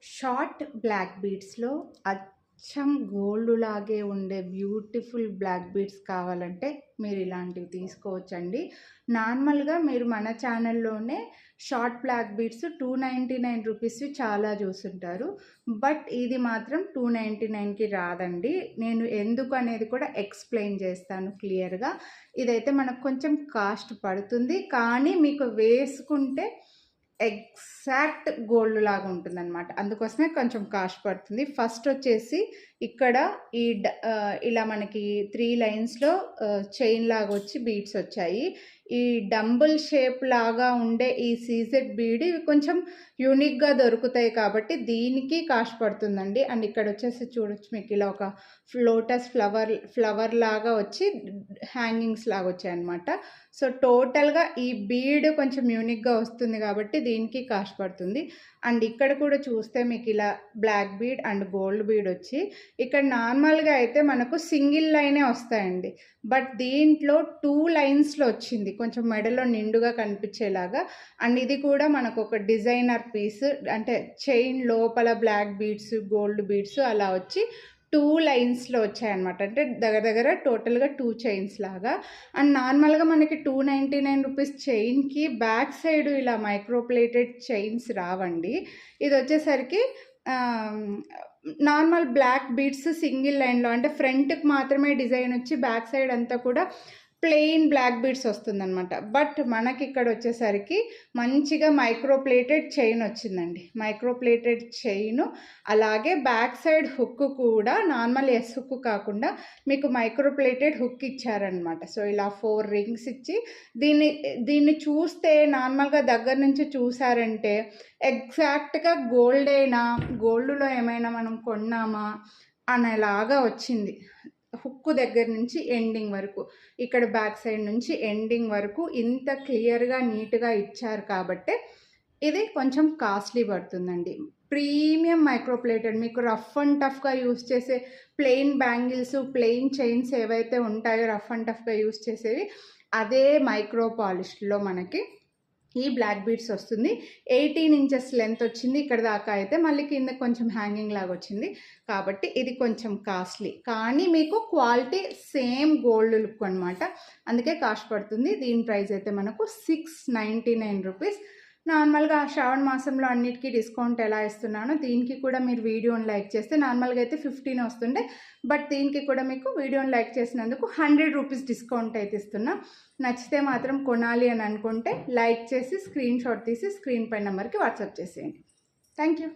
Short black బీడ్స్‌లో అచ్చం gold లాగే ఉండే బ్యూటిఫుల్ బ్లాక్ బీడ్స్ కావాలంటే మీరు ఇలాంటివి తీసుకోవచ్చండి. నార్మల్‌గా మీరు మన ఛానల్‌లోనే షార్ట్ బ్లాక్ బీడ్స్ రూ. 299 చాలా చూసుంటారు. బట్ ఇది మాత్రం 299కి రాదండి. నేను ఎందుకు అనేది కూడా ఎక్స్‌ప్లెయిన్ చేస్తాను క్లియర్‌గా. ఇదైతే మనకు కొంచెం కాస్ట్ పడుతుంది. కానీ మీకు వేసుకుంటే ఎగ్జాక్ట్ గోల్డ్ లాగా ఉంటుందన్నమాట. అందుకోసమే కొంచెం కాస్ట్ పడుతుంది. ఫస్ట్ వచ్చేసి ఇక్కడ ఇలా మనకి 3 లైన్స్‌లో చైన్ లాగా వచ్చి బీడ్స్ వచ్చాయి. ఈ డంబుల్ షేప్ లాగా ఉండే ఈ సీజెడ్ బీడ్ ఇవి కొంచెం యూనిక్‌గా దొరుకుతాయి కాబట్టి దీనికి కాస్ట్ పడుతుందండి. అండ్ ఇక్కడ వచ్చేసి చూడొచ్చు మీకు ఇలా ఒక లోటస్ ఫ్లవర్ లాగా వచ్చి హ్యాంగింగ్స్ లాగా వచ్చాయన్నమాట. సో టోటల్‌గా ఈ బీడ్ కొంచెం యూనిక్‌గా వస్తుంది కాబట్టి దీనికి కాస్ట్ పడుతుంది. అండ్ ఇక్కడ కూడా చూస్తే మీకు ఇలా black bead and gold bead వచ్చి ఇక్కడ నార్మల్గా అయితే మనకు సింగిల్ లైనే వస్తాయండి. బట్ దీంట్లో 2 లైన్స్లో వచ్చింది కొంచెం మెడలో నిండుగా కనిపించేలాగా. అండ్ ఇది కూడా మనకు ఒక డిజైనర్ పీస్, అంటే చైన్ లోపల బ్లాక్ బీడ్స్ గోల్డ్ బీడ్స్ అలా వచ్చి 2 లైన్స్లో వచ్చాయన్నమాట. అంటే దగ్గర టోటల్గా 2 చైన్స్ లాగా. అండ్ నార్మల్గా మనకి రూ. 299 చైన్కి బ్యాక్ సైడ్ ఇలా మైక్రోప్లేటెడ్ చైన్స్ రావండి. ఇది వచ్చేసరికి నార్మల్ బ్లాక్ బీడ్స్ సింగిల్ లైన్లో, అంటే ఫ్రంట్కి మాత్రమే డిజైన్ వచ్చి బ్యాక్ సైడ్ అంతా కూడా ప్లెయిన్ బ్లాక్ బీడ్స్ వస్తుందన్నమాట. బట్ మనకి ఇక్కడ వచ్చేసరికి మంచిగా మైక్రోప్లేటెడ్ చైన్ వచ్చిందండి. మైక్రోప్లేటెడ్ చైన్ అలాగే బ్యాక్ సైడ్ హుక్ కూడా నార్మల్ ఎస్ హుక్ కాకుండా మీకు మైక్రోప్లేటెడ్ హుక్ ఇచ్చారనమాట. సో ఇలా 4 రింగ్స్ ఇచ్చి దీన్ని చూస్తే నార్మల్గా దగ్గర నుంచి చూసారంటే ఎగ్జాక్ట్గా గోల్డేనా, గోల్డ్లో ఏమైనా మనం కొన్నామా అనేలాగా వచ్చింది. హుక్ దగ్గర నుంచి ఎండింగ్ వరకు, ఇక్కడ బ్యాక్ సైడ్ నుంచి ఎండింగ్ వరకు ఇంత క్లియర్గా నీట్గా ఇచ్చారు కాబట్టి ఇది కొంచెం కాస్ట్లీ పడుతుందండి. ప్రీమియం మైక్రోప్లేటెడ్, మీకు రఫ్ అండ్ టఫ్గా యూస్ చేసే ప్లెయిన్ బ్యాంగిల్స్ ప్లెయిన్ చైన్స్ ఏవైతే ఉంటాయో రఫ్ అండ్ టఫ్గా యూస్ చేసేవి అదే మైక్రో పాలిష్లో మనకి ఈ బ్లాక్ బీడ్స్ వస్తుంది. 18 ఇంచెస్ లెంత్ వచ్చింది ఇక్కడ దాకా. అయితే మళ్ళీ కింద కొంచెం హ్యాంగింగ్ లాగా వచ్చింది కాబట్టి ఇది కొంచెం కాస్ట్లీ, కానీ మీకు క్వాలిటీ సేమ్ గోల్డ్ లుక్ అనమాట. అందుకే కాస్ట్ పడుతుంది. దీని ప్రైస్ అయితే మనకు రూ. 699. నార్మల్గా శ్రావణ మాసంలో అన్నిటికీ డిస్కౌంట్ ఎలా ఇస్తున్నానో దీనికి కూడా మీరు వీడియోని లైక్ చేస్తే నార్మల్గా అయితే 15 వస్తుండే, బట్ దీనికి కూడా మీకు వీడియోని లైక్ చేసినందుకు రూ. 100 డిస్కౌంట్ అయితే ఇస్తున్నా. నచ్చితే మాత్రం కొనాలి అని అనుకుంటే లైక్ చేసి స్క్రీన్ షాట్ తీసి స్క్రీన్ పై నెంబర్కి వాట్సాప్ చేసేయండి. Thank you.